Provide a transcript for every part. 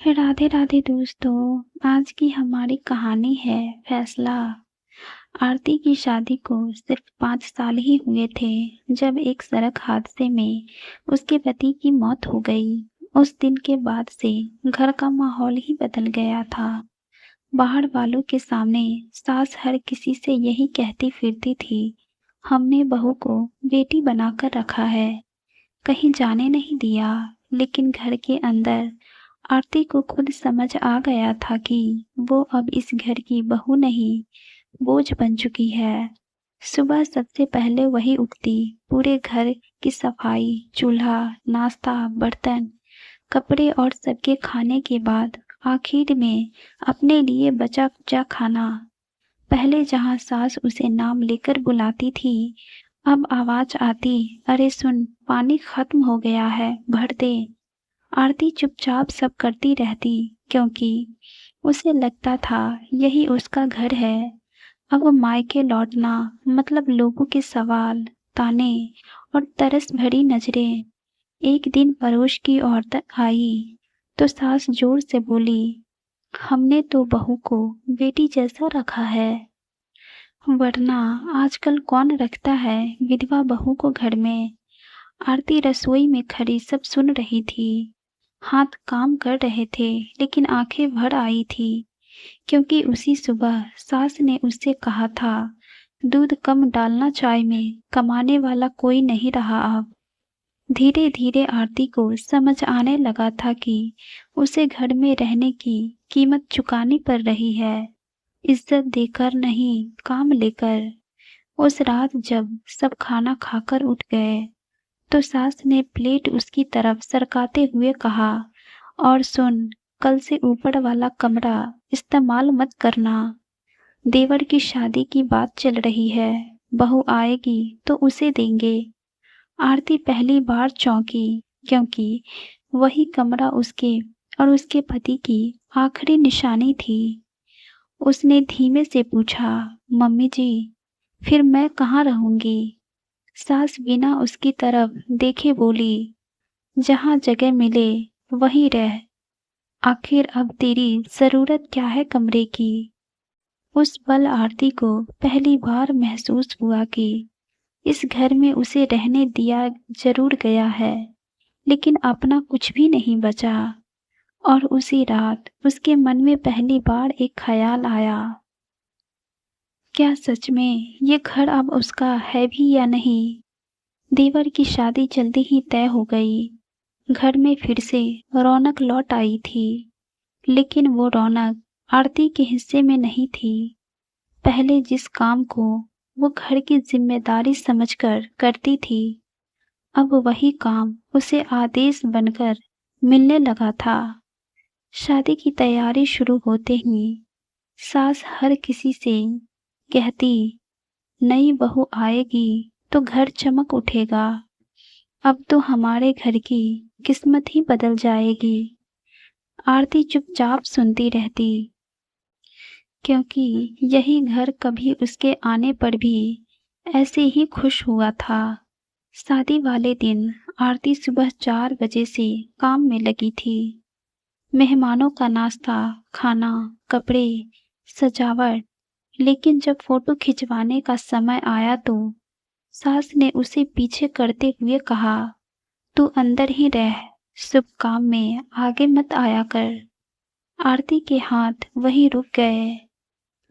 राधे राधे दोस्तों। आज की हमारी कहानी है फैसला। आरती की शादी को सिर्फ 5 साल ही हुए थे जब एक सड़क हादसे में उसके पति की मौत हो गई। उस दिन के बाद से घर का माहौल ही बदल गया था। बाहर वालों के सामने सास हर किसी से यही कहती फिरती थी, हमने बहू को बेटी बनाकर रखा है, कहीं जाने नहीं दिया। लेकिन घर के अंदर आरती को खुद समझ आ गया था कि वो अब इस घर की बहू नहीं, बोझ बन चुकी है। सुबह सबसे पहले वही उठती, पूरे घर की सफाई, चूल्हा, नाश्ता, बर्तन, कपड़े और सबके खाने के बाद आखिर में अपने लिए बचा कुचा खाना। पहले जहां सास उसे नाम लेकर बुलाती थी, अब आवाज आती, अरे सुन, पानी खत्म हो गया है, भर दे। आरती चुपचाप सब करती रहती, क्योंकि उसे लगता था यही उसका घर है। अब मायके लौटना मतलब लोगों के सवाल, ताने और तरस भरी नजरें। एक दिन पड़ोस की औरत आई तो सास जोर से बोली, हमने तो बहू को बेटी जैसा रखा है, वरना आजकल कौन रखता है विधवा बहू को घर में। आरती रसोई में खड़ी सब सुन रही थी। हाथ काम कर रहे थे लेकिन आंखें भर आई थी, क्योंकि उसी सुबह सास ने उससे कहा था, दूध कम डालना चाय में, कमाने वाला कोई नहीं रहा अब। धीरे धीरे आरती को समझ आने लगा था कि उसे घर में रहने की कीमत चुकानी पड़ रही है, इज्जत देकर नहीं, काम लेकर। उस रात जब सब खाना खाकर उठ गए तो सास ने प्लेट उसकी तरफ सरकाते हुए कहा, और सुन, कल से ऊपर वाला कमरा इस्तेमाल मत करना। देवर की शादी की बात चल रही है, बहू आएगी तो उसे देंगे। आरती पहली बार चौंकी, क्योंकि वही कमरा उसके और उसके पति की आखिरी निशानी थी। उसने धीमे से पूछा, मम्मी जी, फिर मैं कहाँ रहूंगी? सास बिना उसकी तरफ देखे बोली, जहाँ जगह मिले वहीं रह, आखिर अब तेरी जरूरत क्या है कमरे की। उस पल आरती को पहली बार महसूस हुआ कि इस घर में उसे रहने दिया जरूर गया है, लेकिन अपना कुछ भी नहीं बचा। और उसी रात उसके मन में पहली बार एक ख्याल आया, क्या सच में ये घर अब उसका है भी या नहीं। देवर की शादी जल्दी ही तय हो गई। घर में फिर से रौनक लौट आई थी, लेकिन वो रौनक आरती के हिस्से में नहीं थी। पहले जिस काम को वो घर की जिम्मेदारी समझकर करती थी, अब वही काम उसे आदेश बनकर मिलने लगा था। शादी की तैयारी शुरू होते ही सास हर किसी से कहती, नई बहू आएगी तो घर चमक उठेगा, अब तो हमारे घर की किस्मत ही बदल जाएगी। आरती चुपचाप सुनती रहती, क्योंकि यही घर कभी उसके आने पर भी ऐसे ही खुश हुआ था। शादी वाले दिन आरती सुबह 4 बजे से काम में लगी थी। मेहमानों का नाश्ता, खाना, कपड़े, सजावट। लेकिन जब फोटो खिंचवाने का समय आया तो सास ने उसे पीछे करते हुए कहा, तू अंदर ही रह, शुभ काम में आगे मत आया कर। आरती के हाथ वहीं रुक गए।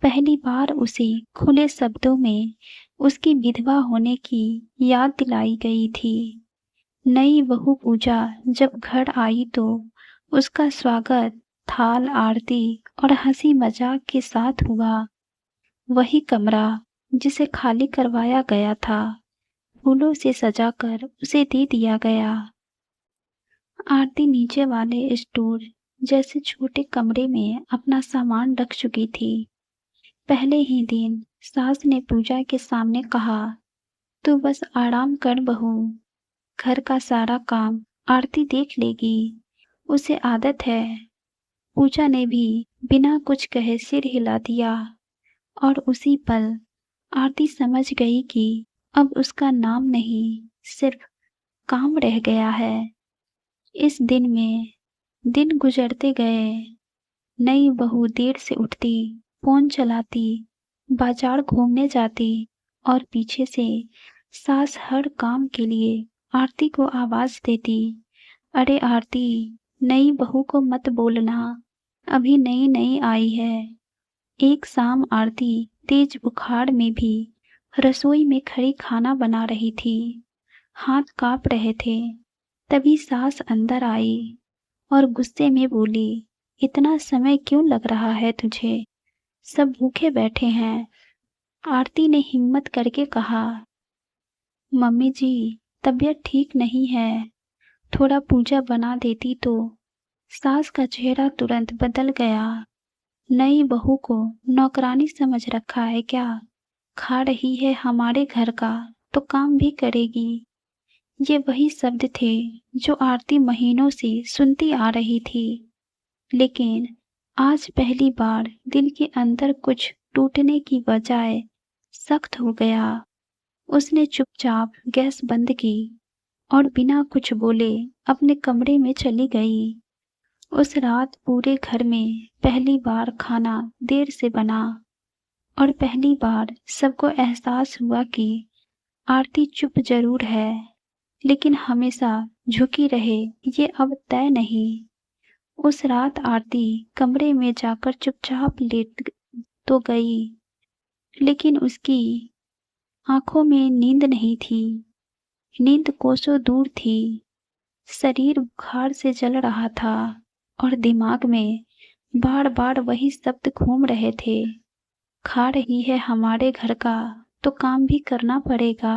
पहली बार उसे खुले शब्दों में उसकी विधवा होने की याद दिलाई गई थी। नई बहू पूजा जब घर आई तो उसका स्वागत थाल, आरती और हंसी मजाक के साथ हुआ। वही कमरा जिसे खाली करवाया गया था, फूलों से सजाकर उसे दे दिया गया। आरती नीचे वाले स्टोर जैसे छोटे कमरे में अपना सामान रख चुकी थी। पहले ही दिन सास ने पूजा के सामने कहा, तू बस आराम कर बहू, घर का सारा काम आरती देख लेगी, उसे आदत है। पूजा ने भी बिना कुछ कहे सिर हिला दिया, और उसी पल आरती समझ गई कि अब उसका नाम नहीं, सिर्फ काम रह गया है। इस दिन में दिन गुजरते गए। नई बहू देर से उठती, फोन चलाती, बाजार घूमने जाती और पीछे से सास हर काम के लिए आरती को आवाज देती। अरे आरती, नई बहू को मत बोलना, अभी नई नई आई है। एक शाम आरती तेज बुखार में भी रसोई में खड़ी खाना बना रही थी। हाथ कांप रहे थे। तभी सास अंदर आई और गुस्से में बोली, इतना समय क्यों लग रहा है तुझे? सब भूखे बैठे हैं। आरती ने हिम्मत करके कहा, मम्मी जी, तबीयत ठीक नहीं है, थोड़ा पूजा बना देती तो। सास का चेहरा तुरंत बदल गया। नई बहू को नौकरानी समझ रखा है क्या? खा रही है हमारे घर का तो काम भी करेगी। ये वही शब्द थे जो आरती महीनों से सुनती आ रही थी, लेकिन आज पहली बार दिल के अंदर कुछ टूटने की बजाय सख्त हो गया। उसने चुपचाप गैस बंद की और बिना कुछ बोले अपने कमरे में चली गई। उस रात पूरे घर में पहली बार खाना देर से बना और पहली बार सबको एहसास हुआ कि आरती चुप जरूर है, लेकिन हमेशा झुकी रहे ये अब तय नहीं। उस रात आरती कमरे में जाकर चुपचाप लेट तो गई, लेकिन उसकी आंखों में नींद नहीं थी। नींद कोसों दूर थी। शरीर बुखार से जल रहा था और दिमाग में बार बार वही शब्द घूम रहे थे। खा रही है हमारे घर का तो काम भी करना पड़ेगा।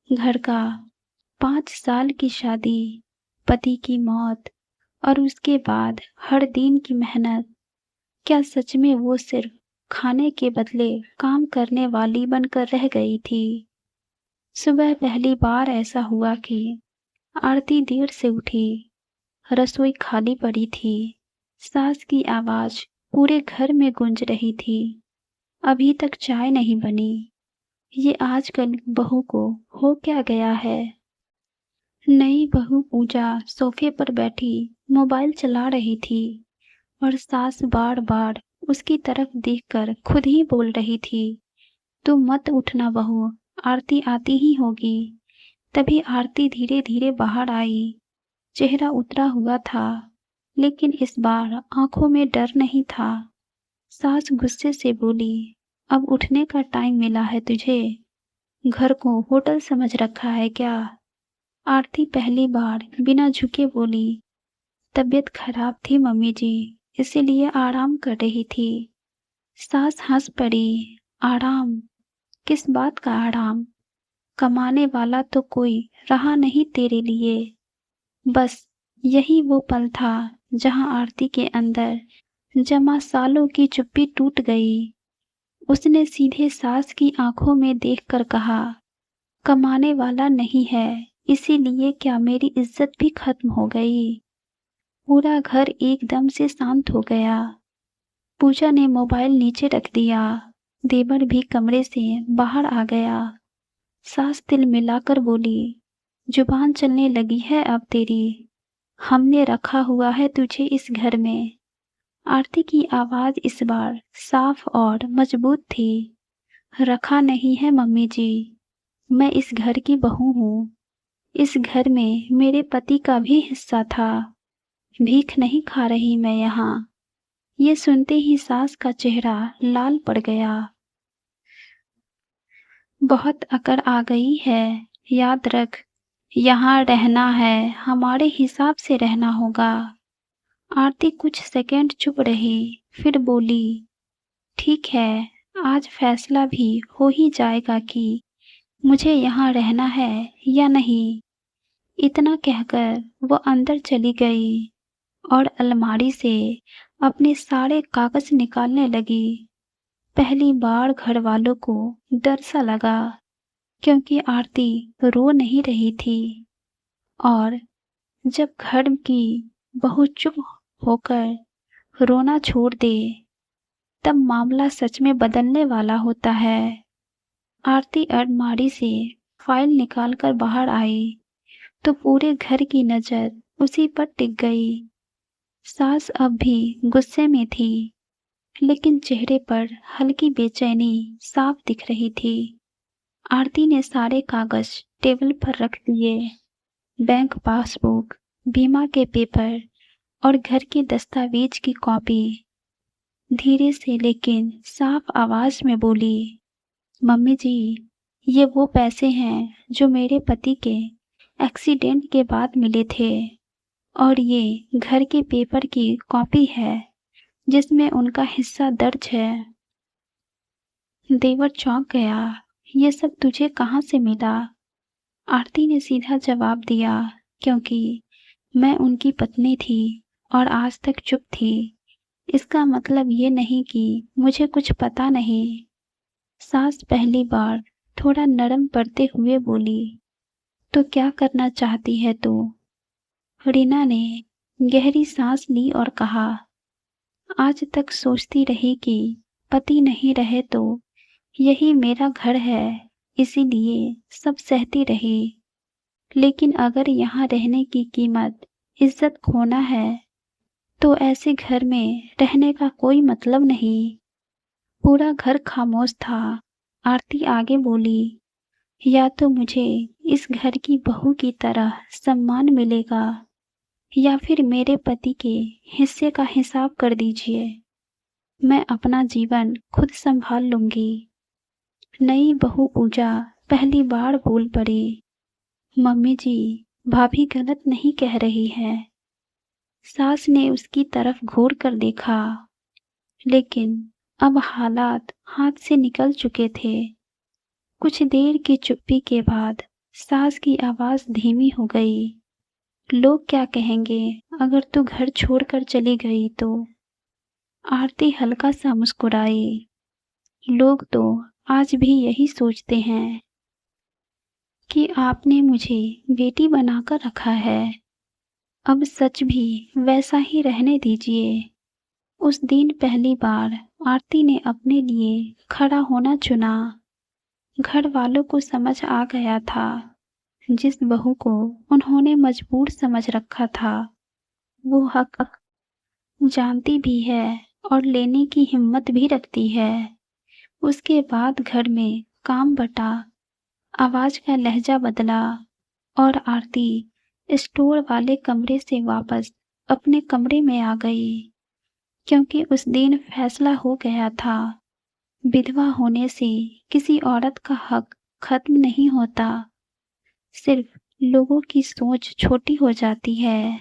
घर का, 5 साल की शादी, पति की मौत और उसके बाद हर दिन की मेहनत। क्या सच में वो सिर्फ खाने के बदले काम करने वाली बनकर रह गई थी? सुबह पहली बार ऐसा हुआ कि आरती देर से उठी। रसोई खाली पड़ी थी। सास की आवाज पूरे घर में गूंज रही थी, अभी तक चाय नहीं बनी। ये आजकल बहू को हो क्या गया है? नई बहू पूजा सोफे पर बैठी मोबाइल चला रही थी और सास बार बार उसकी तरफ देखकर खुद ही बोल रही थी, तुम मत उठना बहू, आरती आती ही होगी। तभी आरती धीरे धीरे बाहर आई। चेहरा उतरा हुआ था, लेकिन इस बार आंखों में डर नहीं था। सास गुस्से से बोली, अब उठने का टाइम मिला है तुझे? घर को होटल समझ रखा है क्या? आरती पहली बार बिना झुके बोली, तबीयत खराब थी मम्मी जी, इसीलिए आराम कर रही थी। सास हंस पड़ी, आराम? किस बात का आराम? कमाने वाला तो कोई रहा नहीं तेरे लिए। बस यही वो पल था जहां आरती के अंदर जमा सालों की चुप्पी टूट गई। उसने सीधे सास की आंखों में देखकर कहा, कमाने वाला नहीं है, इसीलिए क्या मेरी इज्जत भी खत्म हो गई? पूरा घर एकदम से शांत हो गया। पूजा ने मोबाइल नीचे रख दिया। देवर भी कमरे से बाहर आ गया। सास तिल मिलाकर बोली, जुबान चलने लगी है अब तेरी। हमने रखा हुआ है तुझे इस घर में। आरती की आवाज इस बार साफ और मजबूत थी। रखा नहीं है मम्मी जी, मैं इस घर की बहू हूँ। इस घर में मेरे पति का भी हिस्सा था। भीख नहीं खा रही मैं यहाँ। ये सुनते ही सास का चेहरा लाल पड़ गया। बहुत अकड़ आ गई है, याद रख, यहाँ रहना है हमारे हिसाब से रहना होगा। आरती कुछ सेकंड चुप रही, फिर बोली, ठीक है, आज फैसला भी हो ही जाएगा कि मुझे यहाँ रहना है या नहीं। इतना कहकर वो अंदर चली गई और अलमारी से अपने सारे कागज निकालने लगी। पहली बार घर वालों को डर सा लगा, क्योंकि आरती रो नहीं रही थी। और जब घर की बहू चुप होकर रोना छोड़ दे, तब मामला सच में बदलने वाला होता है। आरती अलमारी से फाइल निकालकर बाहर आई तो पूरे घर की नजर उसी पर टिक गई। सास अब भी गुस्से में थी, लेकिन चेहरे पर हल्की बेचैनी साफ दिख रही थी। आरती ने सारे कागज टेबल पर रख दिए, बैंक पासबुक, बीमा के पेपर और घर के दस्तावेज की कॉपी। धीरे से लेकिन साफ आवाज में बोली, मम्मी जी, ये वो पैसे हैं जो मेरे पति के एक्सीडेंट के बाद मिले थे, और ये घर के पेपर की कॉपी है जिसमें उनका हिस्सा दर्ज है। देवर चौंक गया, ये सब तुझे कहाँ से मिला? आरती ने सीधा जवाब दिया, क्योंकि मैं उनकी पत्नी थी और आज तक चुप थी। इसका मतलब ये नहीं कि मुझे कुछ पता नहीं। सास पहली बार थोड़ा नरम पड़ते हुए बोली, तो क्या करना चाहती है तू? रीना ने गहरी सांस ली और कहा, आज तक सोचती रही कि पति नहीं रहे तो यही मेरा घर है, इसीलिए सब सहती रही। लेकिन अगर यहाँ रहने की कीमत इज्जत खोना है, तो ऐसे घर में रहने का कोई मतलब नहीं। पूरा घर खामोश था। आरती आगे बोली, या तो मुझे इस घर की बहू की तरह सम्मान मिलेगा, या फिर मेरे पति के हिस्से का हिसाब कर दीजिए। मैं अपना जीवन खुद संभाल लूंगी। नई बहू पूजा पहली बार बोल पड़ी, मम्मी जी, भाभी गलत नहीं कह रही है। सास ने उसकी तरफ घूर कर देखा, लेकिन अब हालात हाथ से निकल चुके थे। कुछ देर की चुप्पी के बाद सास की आवाज धीमी हो गई, लोग क्या कहेंगे अगर तू घर छोड़कर चली गई तो? आरती हल्का सा मुस्कुराई, लोग तो आज भी यही सोचते हैं कि आपने मुझे बेटी बनाकर रखा है। अब सच भी वैसा ही रहने दीजिए। उस दिन पहली बार आरती ने अपने लिए खड़ा होना चुना। घर वालों को समझ आ गया था, जिस बहू को उन्होंने मजबूर समझ रखा था, वो हक जानती भी है और लेने की हिम्मत भी रखती है। उसके बाद घर में काम बटा, आवाज का लहजा बदला और आरती स्टोर वाले कमरे से वापस अपने कमरे में आ गई, क्योंकि उस दिन फैसला हो गया था, विधवा होने से किसी औरत का हक खत्म नहीं होता, सिर्फ लोगों की सोच छोटी हो जाती है।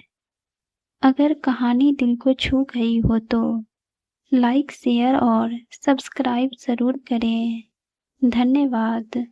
अगर कहानी दिल को छू गई हो तो लाइक, शेयर और सब्सक्राइब जरूर करें। धन्यवाद।